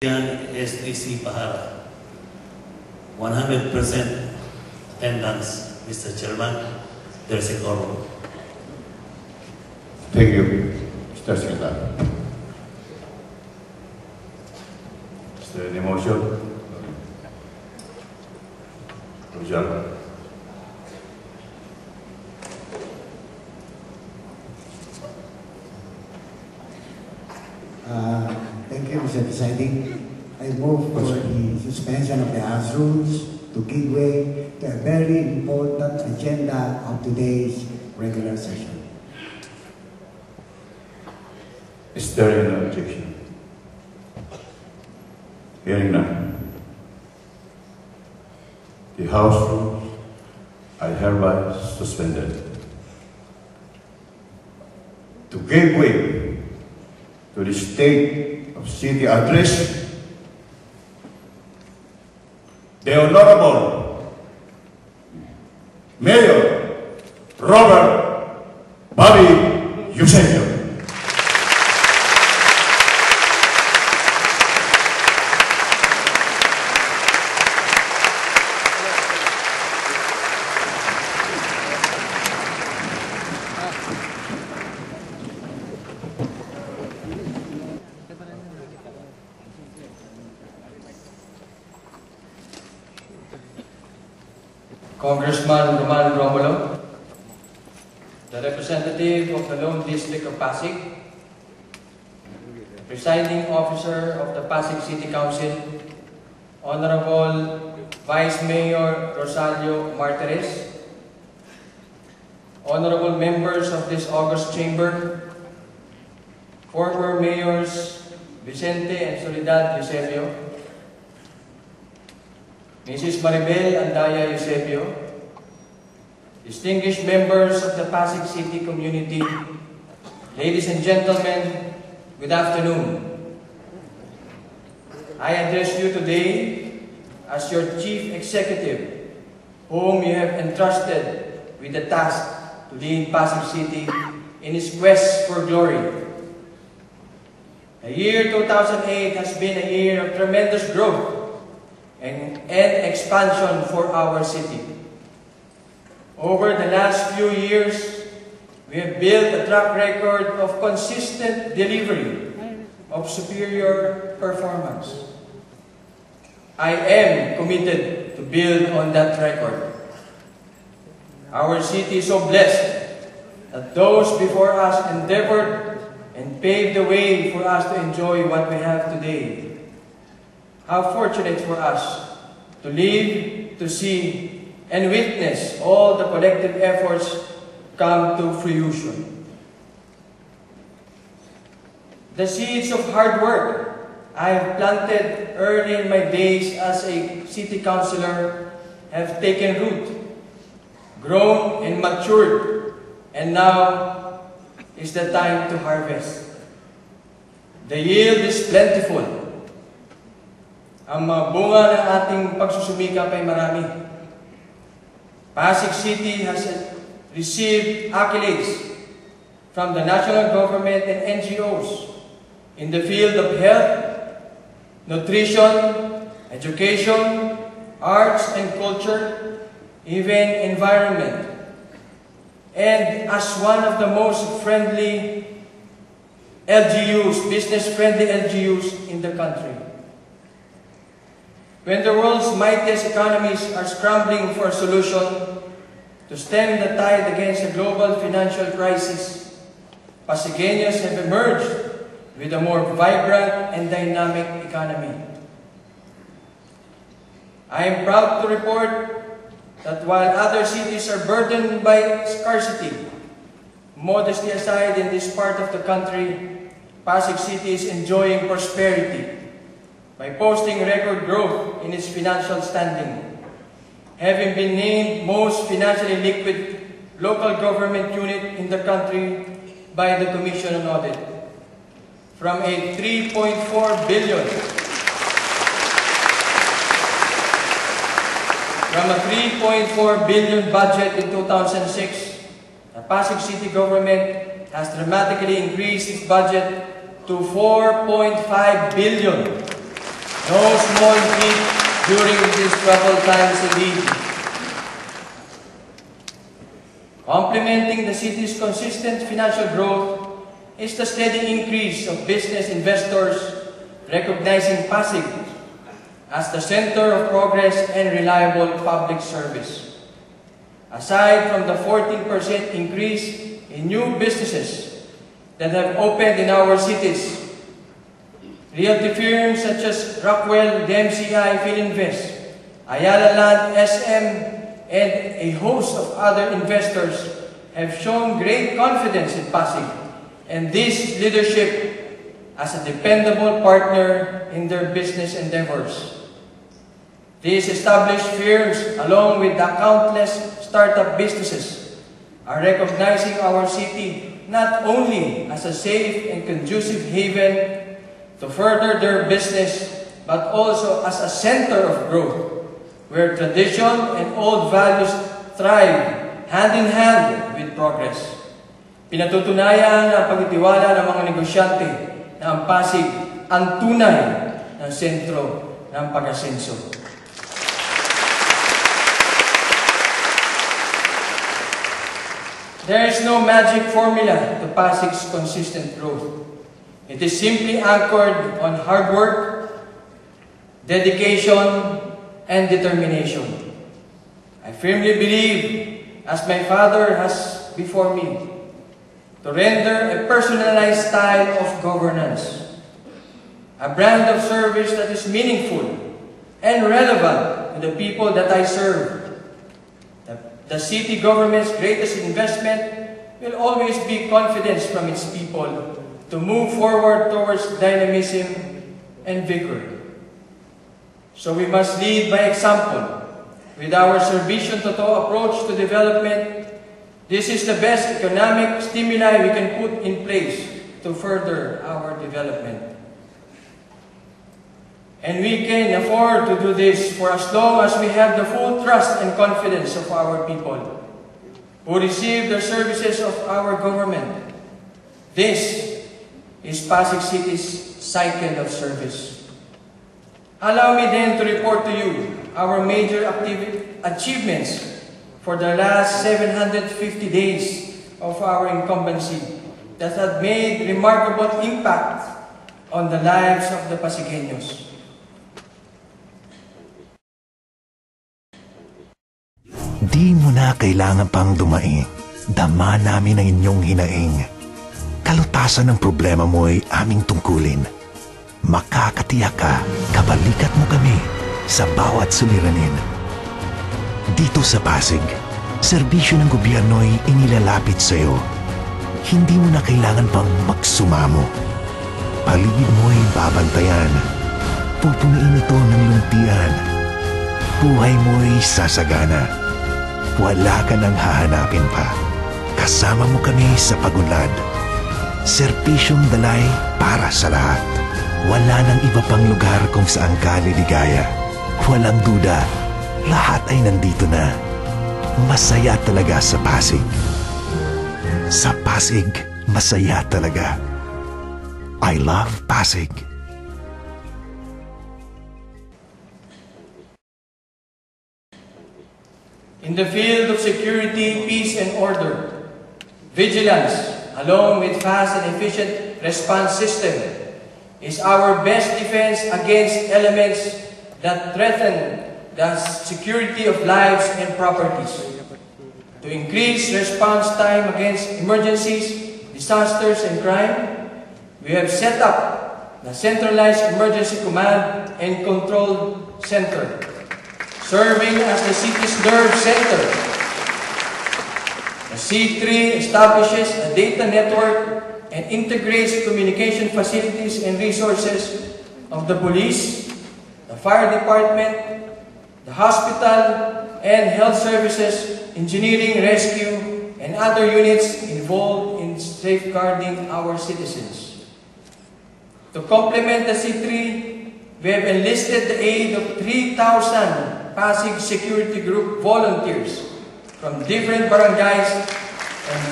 SDC Pahara. 100% attendance, Mr. Chairman. There is a quorum. Thank you, Mr. Secretary. Is there any motion? Rizal. Thank you, Mr. Presiding. I move for the suspension of the House rules to give way to a very important agenda of today's regular session. Is there any objection? Hearing none. The House rules are hereby suspended. To give way to the State of City Address, the Honorable Mayor Robert Bobby Eusebio. Congressman Roman Romulo, the representative of the Lone District of Pasig, presiding officer of the Pasig City Council, Honorable Vice Mayor Rosario Martires, honorable members of this august chamber, former mayors Vicente and Soledad Eusebio, Mrs. Maribel Andaya Eusebio, distinguished members of the Pasig City community, ladies and gentlemen, good afternoon. I address you today as your chief executive, whom you have entrusted with the task to lead Pasig City in its quest for glory. The year 2008 has been a year of tremendous growth and expansion for our city. Over the last few years, we have built a track record of consistent delivery of superior performance. I am committed to build on that record. Our city is so blessed that those before us endeavored and paved the way for us to enjoy what we have today. How fortunate for us to live, to see, and witness all the collective efforts come to fruition. The seeds of hard work I have planted early in my days as a city councilor have taken root, grown and matured, and now is the time to harvest. The yield is plentiful. Ang mga bunga ng ating pagsusumikap ay marami. Pasig City has received accolades from the national government and NGOs in the field of health, nutrition, education, arts and culture, even environment, and as one of the most friendly LGUs, business-friendly LGUs in the country. When the world's mightiest economies are scrambling for a solution to stem the tide against the global financial crisis, Pasigueños have emerged with a more vibrant and dynamic economy. I am proud to report that while other cities are burdened by scarcity, modesty aside in this part of the country, Pasig City is enjoying prosperity by posting record growth in its financial standing, having been named most financially liquid local government unit in the country by the Commission on Audit. From a 3.4 billion budget in 2006, the Pasig City government has dramatically increased its budget to 4.5 billion No small feat during these troubled times indeed. Complementing the city's consistent financial growth is the steady increase of business investors recognizing Pasig as the center of progress and reliable public service. Aside from the 14% increase in new businesses that have opened in our cities, realty firms such as Rockwell, DMCI, Philinvest, Ayala Land, SM, and a host of other investors have shown great confidence in Pasig and this leadership as a dependable partner in their business endeavors. These established firms, along with the countless startup businesses, are recognizing our city not only as a safe and conducive haven to further their business, but also as a center of growth, where tradition and old values thrive hand in hand with progress. Pinatutunayan ang pagtitiwala ng mga negosyante na ang Pasig ang tunay na sentro ng pag-asenso. There is no magic formula to Pasig's consistent growth. It is simply anchored on hard work, dedication, and determination. I firmly believe, as my father has before me, to render a personalized style of governance, a brand of service that is meaningful and relevant to the people that I serve. The city government's greatest investment will always be confidence from its people to move forward towards dynamism and vigor. So we must lead by example. With our Servicion Totoo approach to development, this is the best economic stimuli we can put in place to further our development. And we can afford to do this for as long as we have the full trust and confidence of our people who receive the services of our government. This is Pasig City's cycle of service. Allow me then to report to you our major achievements for the last 750 days of our incumbency that have made remarkable impact on the lives of the Pasigueños. Di mo na kailangan pang dumai. Dama namin ang inyong hinaing. Kalutasan ng problema mo ay aming tungkulin. Makakatiyak ka, kabalikat mo kami sa bawat suliranin. Dito sa Pasig, serbisyo ng gobyerno ay inilalapit sa iyo. Hindi mo na kailangan pang magsumamo. Paligid mo ay babantayan. Pupunuin ito ng lumpian. Buhay mo ay sasagana. Wala ka nang hahanapin pa. Kasama mo kami sa pagunlad. Serbisyong dalay para sa lahat. Wala nang iba pang lugar kung saan ka liligaya. Walang duda, lahat ay nandito na. Masaya talaga sa Pasig. Sa Pasig, masaya talaga. I love Pasig. In the field of security, peace, and order, vigilance, along with fast and efficient response system, is our best defense against elements that threaten the security of lives and properties. To increase response time against emergencies, disasters, and crime, we have set up the Centralized Emergency Command and Control Center, serving as the city's nerve center. The C3 establishes a data network and integrates communication facilities and resources of the police, the fire department, the hospital and health services, engineering, rescue, and other units involved in safeguarding our citizens. To complement the C3, we have enlisted the aid of 3,000 Pasig Security Group volunteers from different barangays and